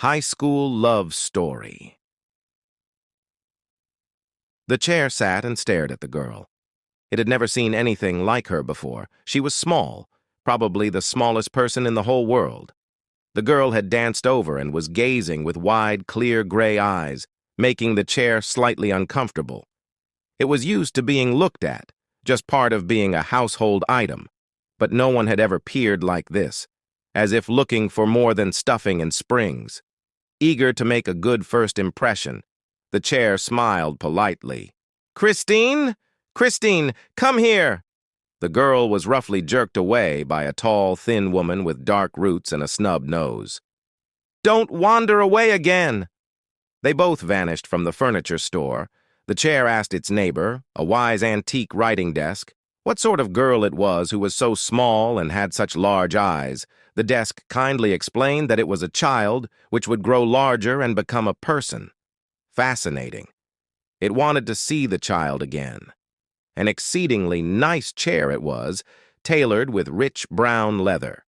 High School Love Story. The chair sat and stared at the girl. It had never seen anything like her before. She was small, probably the smallest person in the whole world. The girl had danced over and was gazing with wide, clear gray eyes, making the chair slightly uncomfortable. It was used to being looked at, just part of being a household item, but no one had ever peered like this, as if looking for more than stuffing and springs. Eager to make a good first impression, the chair smiled politely. "Christine? Christine, come here!" The girl was roughly jerked away by a tall, thin woman with dark roots and a snub nose. "Don't wander away again!" They both vanished from the furniture store. The chair asked its neighbor, a wise antique writing desk, what sort of girl it was who was so small and had such large eyes. The desk kindly explained that it was a child which would grow larger and become a person. Fascinating. It wanted to see the child again. An exceedingly nice chair it was, tailored with rich brown leather.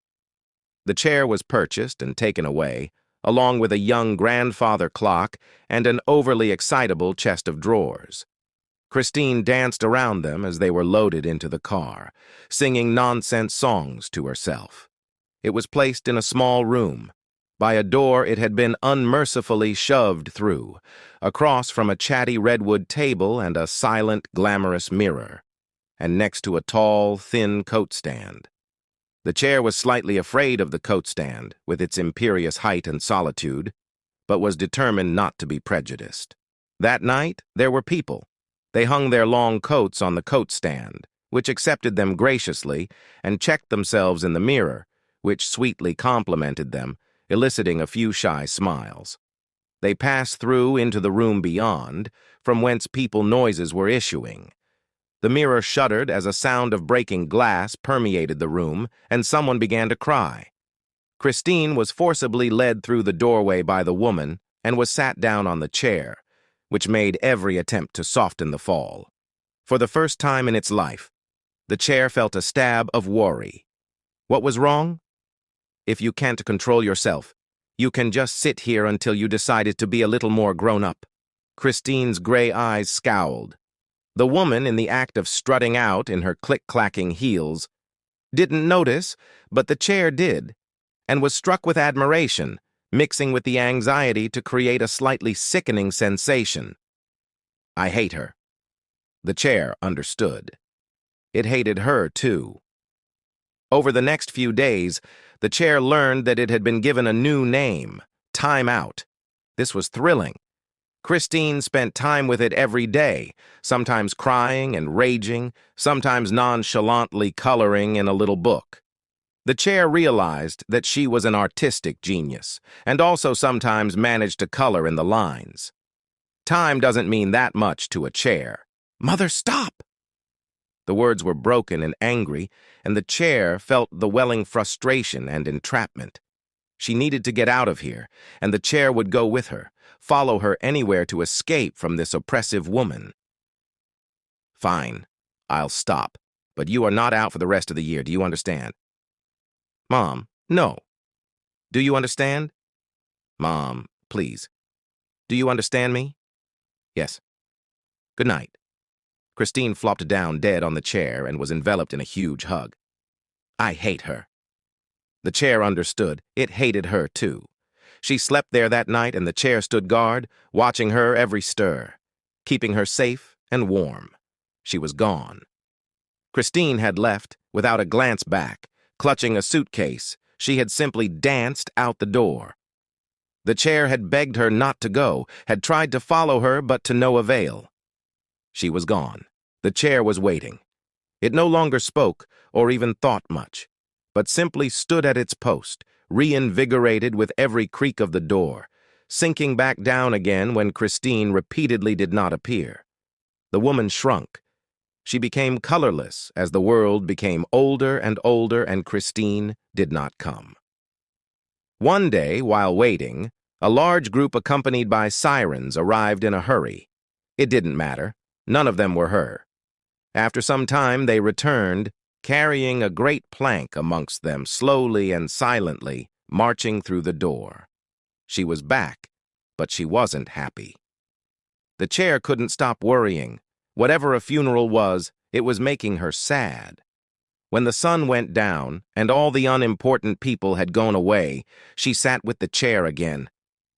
The chair was purchased and taken away, along with a young grandfather clock and an overly excitable chest of drawers. Christine danced around them as they were loaded into the car, singing nonsense songs to herself. It was placed in a small room. By a door it had been unmercifully shoved through, across from a chatty redwood table and a silent, glamorous mirror, and next to a tall, thin coat stand. The chair was slightly afraid of the coat stand, with its imperious height and solitude, but was determined not to be prejudiced. That night, there were people. They hung their long coats on the coat stand, which accepted them graciously, and checked themselves in the mirror, which sweetly complimented them, eliciting a few shy smiles. They passed through into the room beyond, from whence people noises were issuing. The mirror shuddered as a sound of breaking glass permeated the room, and someone began to cry. Christine was forcibly led through the doorway by the woman and was sat down on the chair, which made every attempt to soften the fall. For the first time in its life, the chair felt a stab of worry. What was wrong? If you can't control yourself, you can just sit here until you decided to be a little more grown up. Christine's gray eyes scowled. The woman, in the act of strutting out in her click-clacking heels, didn't notice, but the chair did, and was struck with admiration, mixing with the anxiety to create a slightly sickening sensation. "I hate her." The chair understood. It hated her, too. Over the next few days, the chair learned that it had been given a new name, Time Out. This was thrilling. Christine spent time with it every day, sometimes crying and raging, sometimes nonchalantly coloring in a little book. The chair realized that she was an artistic genius, and also sometimes managed to color in the lines. Time doesn't mean that much to a chair. "Mother, stop!" The words were broken and angry, and the chair felt the welling frustration and entrapment. She needed to get out of here, and the chair would go with her, follow her anywhere to escape from this oppressive woman. "Fine, I'll stop, but you are not out for the rest of the year, do you understand?" "Mom, no." "Do you understand?" "Mom, please. Do you understand me?" "Yes. Good night." Christine flopped down dead on the chair and was enveloped in a huge hug. "I hate her." The chair understood. It hated her, too. She slept there that night, and the chair stood guard, watching her every stir, keeping her safe and warm. She was gone. Christine had left without a glance back. Clutching a suitcase, she had simply danced out the door. The chair had begged her not to go, had tried to follow her, but to no avail. She was gone. The chair was waiting. It no longer spoke or even thought much, but simply stood at its post, reinvigorated with every creak of the door, sinking back down again when Christine repeatedly did not appear. The woman shrunk. She became colorless as the world became older and Christine did not come. One day, while waiting, a large group accompanied by sirens arrived in a hurry. It didn't matter. None of them were her. After some time, they returned, carrying a great plank amongst them, slowly and silently, marching through the door. She was back, but she wasn't happy. The chair couldn't stop worrying. Whatever a funeral was, it was making her sad. When the sun went down and all the unimportant people had gone away, she sat with the chair again.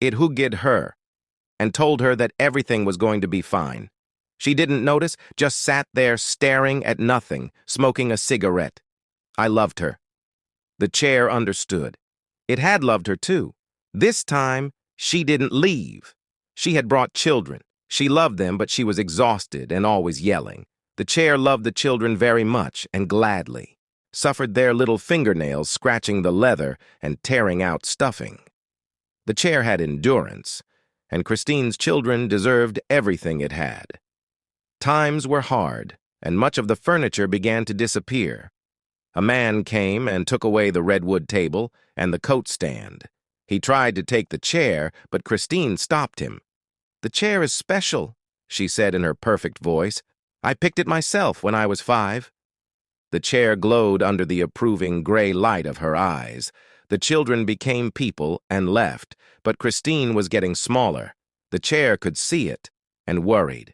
It hugged her and told her that everything was going to be fine. She didn't notice, just sat there staring at nothing, smoking a cigarette. I loved her. The chair understood. It had loved her too. This time, she didn't leave. She had brought children. She loved them, but she was exhausted and always yelling. The chair loved the children very much and gladly, suffered their little fingernails scratching the leather and tearing out stuffing. The chair had endurance, and Christine's children deserved everything it had. Times were hard, and much of the furniture began to disappear. A man came and took away the redwood table and the coat stand. He tried to take the chair, but Christine stopped him. "The chair is special," she said in her perfect voice. "I picked it myself when I was 5. The chair glowed under the approving gray light of her eyes. The children became people and left, but Christine was getting smaller. The chair could see it and worried.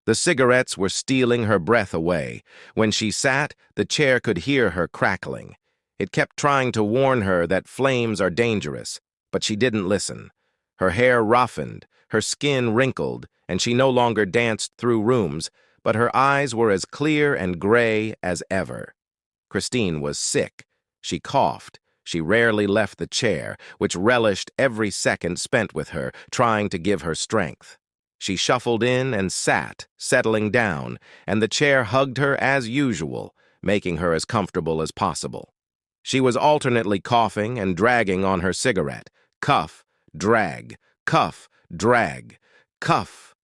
The cigarettes were stealing her breath away. When she sat, the chair could hear her crackling. It kept trying to warn her that flames are dangerous, but she didn't listen. Her hair roughened, her skin wrinkled, and she no longer danced through rooms, but her eyes were as clear and gray as ever. Christine was sick. She coughed. She rarely left the chair, which relished every second spent with her, trying to give her strength. She shuffled in and sat, settling down, and the chair hugged her as usual, making her as comfortable as possible. She was alternately coughing and dragging on her cigarette. Cuff, drag, cuff, drag, cuff.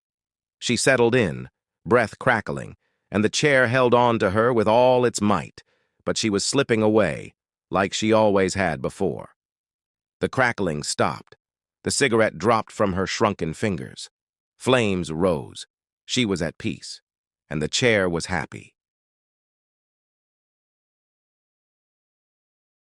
She settled in, breath crackling, and the chair held on to her with all its might, but she was slipping away, like she always had before. The crackling stopped. The cigarette dropped from her shrunken fingers. Flames rose. She was at peace, and the chair was happy.